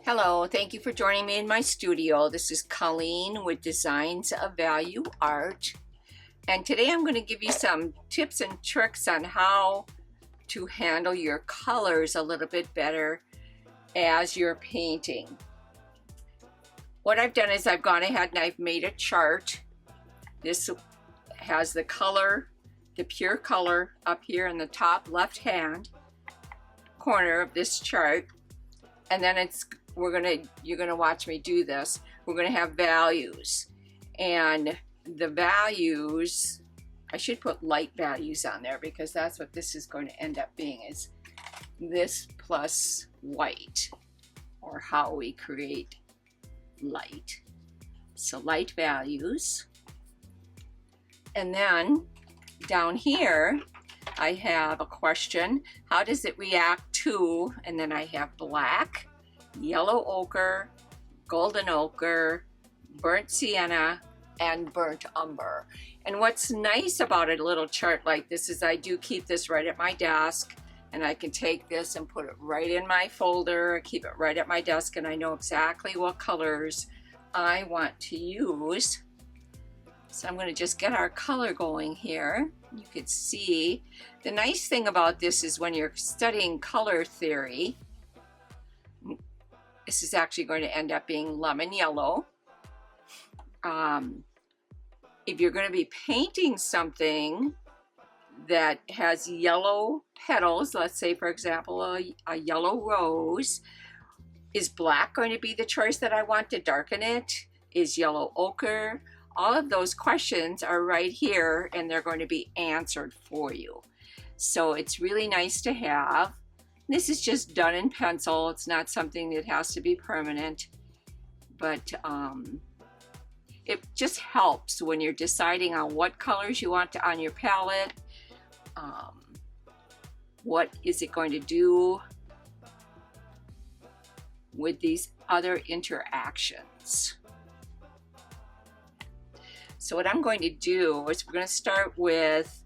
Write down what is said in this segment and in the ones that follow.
Hello, thank you for joining me in my studio. This is Colleen with Designs of Value Art. And today I'm going to give you some tips and tricks on how to handle your colors a little bit better as you're painting. What I've done is I've gone ahead and I've made a chart. This has the color, the pure color up here in the top left hand corner of this chart. And then you're gonna watch me do this. We're gonna have values, and the values, I should put light values on there because that's what this is going to end up being, is this plus white, or how we create light. So light values. And then down here I have a question: how does it react to, and then I have black, yellow ochre, golden ochre, burnt sienna, and burnt umber. And what's nice about a little chart like this is I do keep this right at my desk, and I can take this and put it right in my folder, keep it right at my desk, and I know exactly what colors I want to use. So I'm going to just get our color going here. You can see the nice thing about this is when you're studying color theory, this is actually going to end up being lemon yellow. If you're going to be painting something that has yellow petals, let's say for example a yellow rose, is black going to be the choice that I want to darken it? Is yellow ochre? All of those questions are right here, and they're going to be answered for you. So it's really nice to have. This is just done in pencil. It's not something that has to be permanent, but it just helps when you're deciding on what colors you want on your palette. What is it going to do with these other interactions? So what I'm going to do is we're going to start with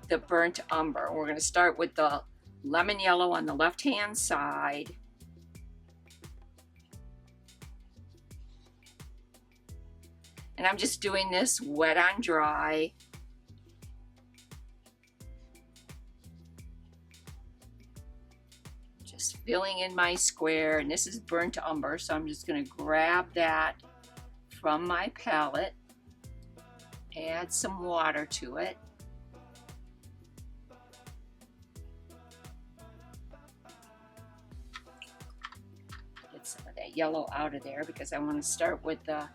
the burnt umber. We're going to start with the lemon yellow on the left hand side. And I'm just doing this wet on dry. Just filling in my square, and this is burnt umber, so I'm just going to grab that from my palette. Add some water to it. Get some of that yellow out of there because I want to start with the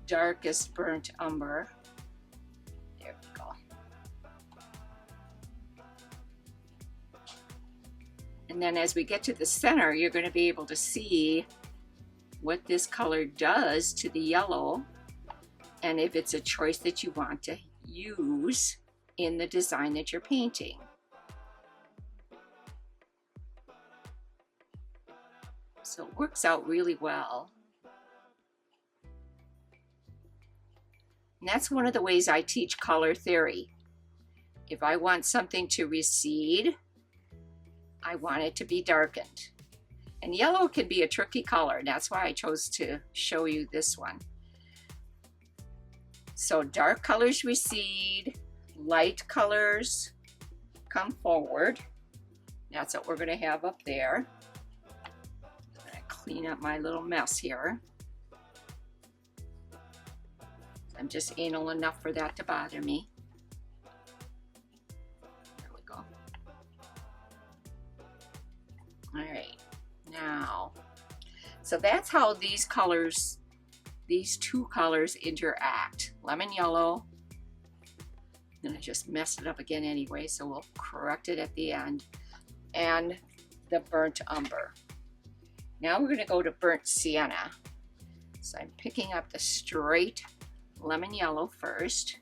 darkest burnt umber. There we go. And then as we get to the center, you're going to be able to see what this color does to the yellow, and if it's a choice that you want to use in the design that you're painting. So it works out really well. And that's one of the ways I teach color theory. If I want something to recede, I want it to be darkened. And yellow can be a tricky color, and that's why I chose to show you this one. So dark colors recede, light colors come forward. That's what we're going to have up there. I'm going to clean up my little mess here. I'm just anal enough for that to bother me. There we go. All right, now, so that's how these colors, these two colors interact. Lemon yellow. I'm gonna just mess it up again anyway, so we'll correct it at the end. And the burnt umber. Now we're gonna go to burnt sienna. So I'm picking up the straight lemon yellow first.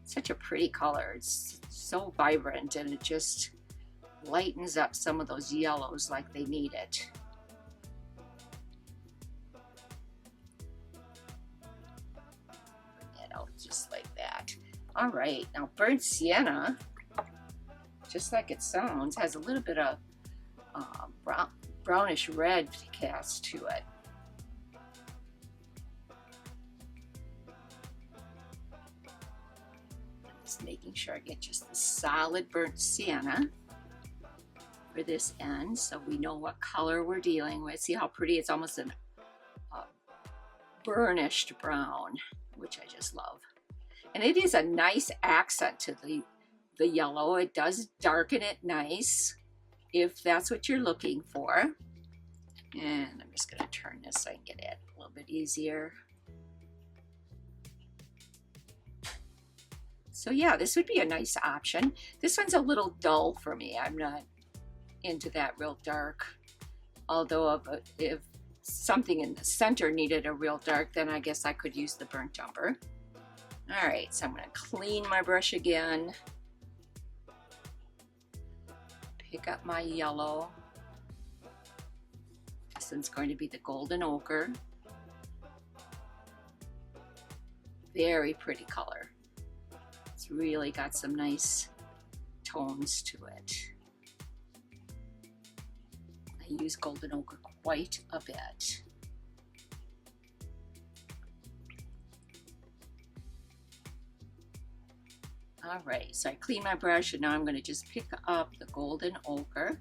Such a pretty color. It's so vibrant, and it just lightens up some of those yellows like they need it. Just like that. All right, now burnt sienna, just like it sounds, has a little bit of brown, brownish red cast to it. Just making sure I get just the solid burnt sienna for this end, so we know what color we're dealing with. See how pretty? It's almost a burnished brown, which I just love. And it is a nice accent to the yellow. It does darken it nice, if that's what you're looking for. And I'm just going to turn this so I can get it a little bit easier. So yeah, this would be a nice option. This one's a little dull for me. I'm not into that real dark. Although if something in the center needed a real dark, then I guess I could use the burnt umber. All right, so I'm going to clean my brush again. Pick up my yellow. This one's going to be the golden ochre. Very pretty color. It's really got some nice tones to it. I use golden ochre quite a bit. All right, so I clean my brush and now I'm going to just pick up the golden ochre.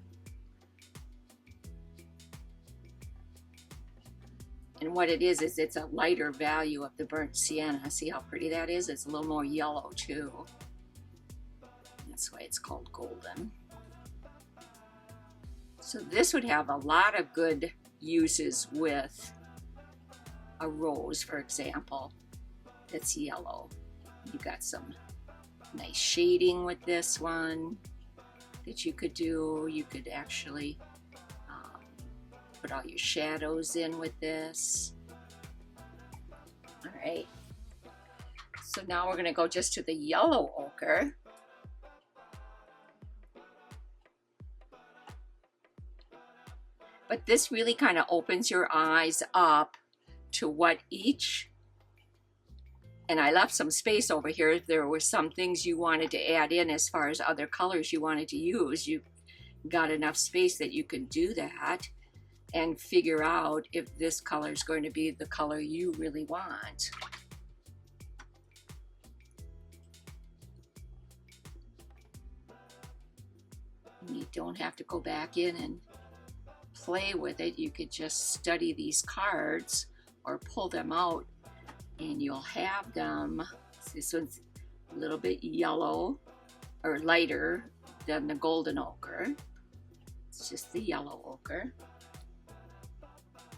And what it is it's a lighter value of the burnt sienna. See how pretty that is? It's a little more yellow too. That's why it's called golden. So this would have a lot of good uses with a rose, for example, that's yellow. You got some nice shading with this one that you could do. You could actually put all your shadows in with this. All right. So now we're going to go just to the yellow ochre. But this really kind of opens your eyes up to what each, and I left some space over here. There were some things you wanted to add in as far as other colors you wanted to use. You got enough space that you can do that and figure out if this color is going to be the color you really want. You don't have to go back in and play with it. You could just study these cards or pull them out and you'll have them. This one's a little bit yellow or lighter than the golden ochre. It's just the yellow ochre.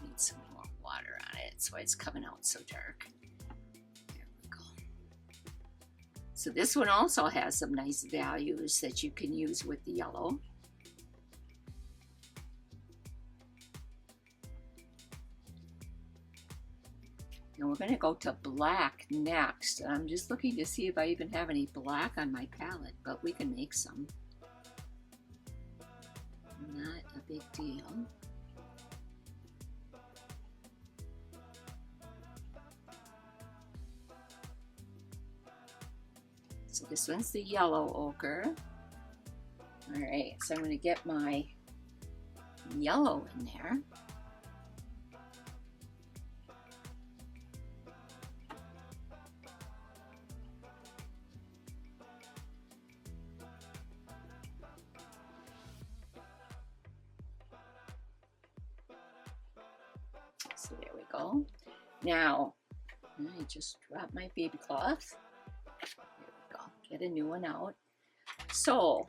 Need some more water on it. That's why it's coming out so dark. There we go. So this one also has some nice values that you can use with the yellow. And we're going to go to black next. And I'm just looking to see if I even have any black on my palette, but we can make some. Not a big deal. So this one's the yellow ochre. All right, so I'm going to get my yellow in there. So there we go. Now, I just dropped my baby cloth. There we go. Get a new one out. So,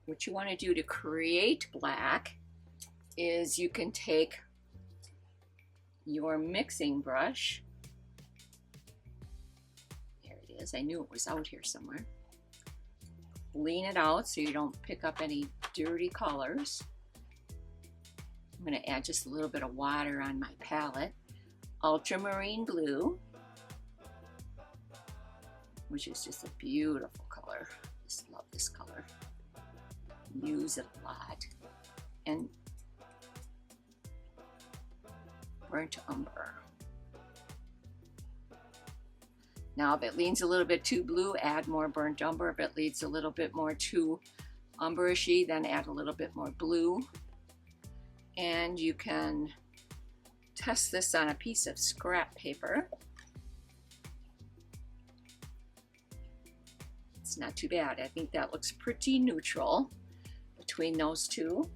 what you want to do to create black is you can take your mixing brush. There it is. I knew it was out here somewhere. Clean it out so you don't pick up any dirty colors. I'm going to add just a little bit of water on my palette. Ultramarine blue, which is just a beautiful color. Just love this color. Use it a lot. And burnt umber. Now if it leans a little bit too blue, add more burnt umber. If it leans a little bit more too umberishy, then add a little bit more blue. And you can test this on a piece of scrap paper. It's not too bad. I think that looks pretty neutral between those two.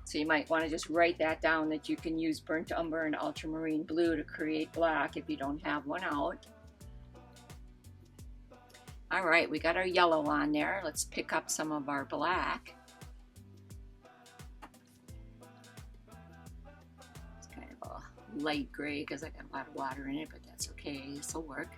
So you might want to just write that down, that you can use burnt umber and ultramarine blue to create black if you don't have one out. All right, we got our yellow on there. Let's pick up some of our black. It's kind of a light gray because I got a lot of water in it, but that's okay. This will work.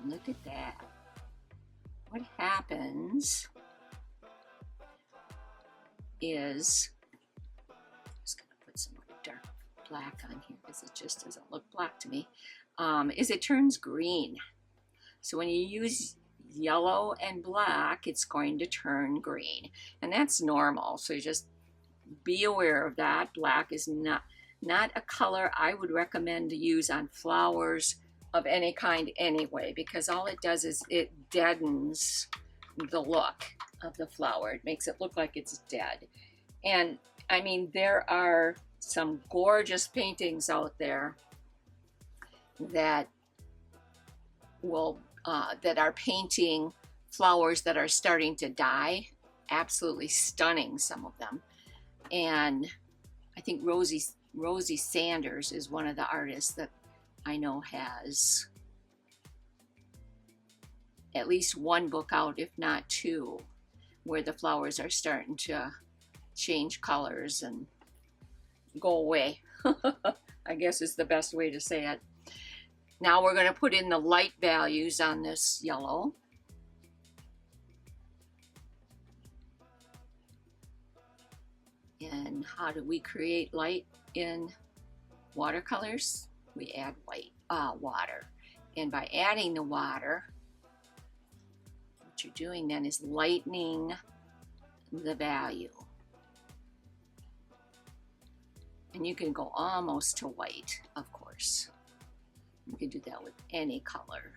Look at that. What happens is, I'm just going to put some more dark black on here because it just doesn't look black to me, is it turns green. So when you use yellow and black, it's going to turn green. And that's normal. So you just be aware of that. Black is not a color I would recommend to use on flowers of any kind anyway, because all it does is it deadens the look of the flower. It makes it look like it's dead. And I mean, there are some gorgeous paintings out there that will that are painting flowers that are starting to die. Absolutely stunning, some of them. And I think Rosie Sanders is one of the artists that I know has at least one book out, if not two, where the flowers are starting to change colors and go away. I guess is the best way to say it. Now we're going to put in the light values on this yellow. And how do we create light in watercolors? We add water. And by adding the water, what you're doing then is lightening the value. And you can go almost to white, of course. You can do that with any color.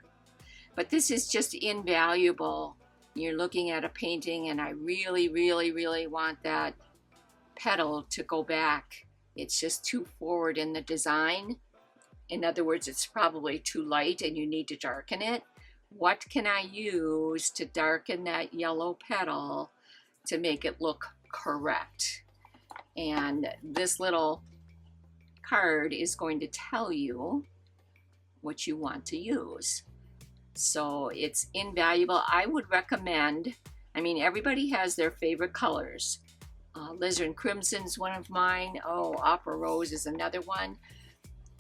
But this is just invaluable. You're looking at a painting and I really, really, really want that petal to go back. It's just too forward in the design. In other words, it's probably too light and you need to darken it. What can I use to darken that yellow petal to make it look correct? And this little card is going to tell you what you want to use. So it's invaluable. I would recommend, I mean, everybody has their favorite colors. Alizarin Crimson is one of mine. Oh, Opera Rose is another one.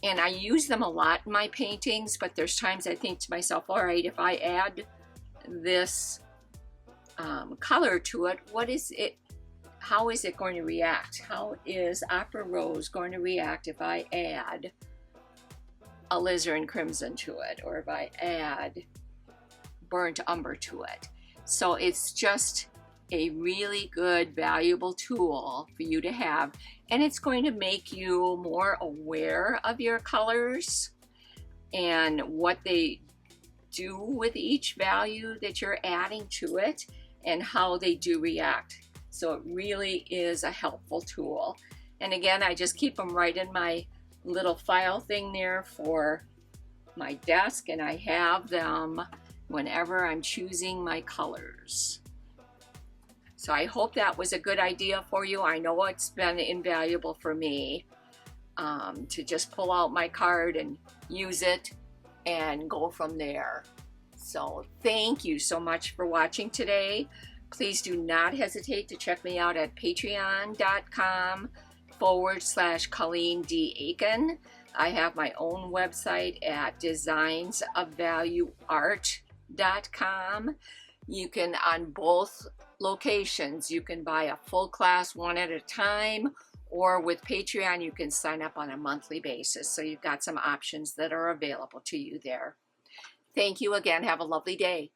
And I use them a lot in my paintings, but there's times I think to myself, all right, if I add this color to it, what is it? How is it going to react? How is Opera Rose going to react if I add Alizarin Crimson to it, or if I add Burnt Umber to it? So it's just a really good, valuable tool for you to have, and it's going to make you more aware of your colors and what they do with each value that you're adding to it and how they do react. So it really is a helpful tool. And again, I just keep them right in my little file thing there for my desk, and I have them whenever I'm choosing my colors. So I hope that was a good idea for you. I know it's been invaluable for me to just pull out my card and use it and go from there. So thank you so much for watching today. Please do not hesitate to check me out at patreon.com/Colleen D. Aiken. I have my own website at DesignsofValueArt.com. You can, on both locations, you can buy a full class one at a time, or with Patreon, you can sign up on a monthly basis. So you've got some options that are available to you there. Thank you again. Have a lovely day.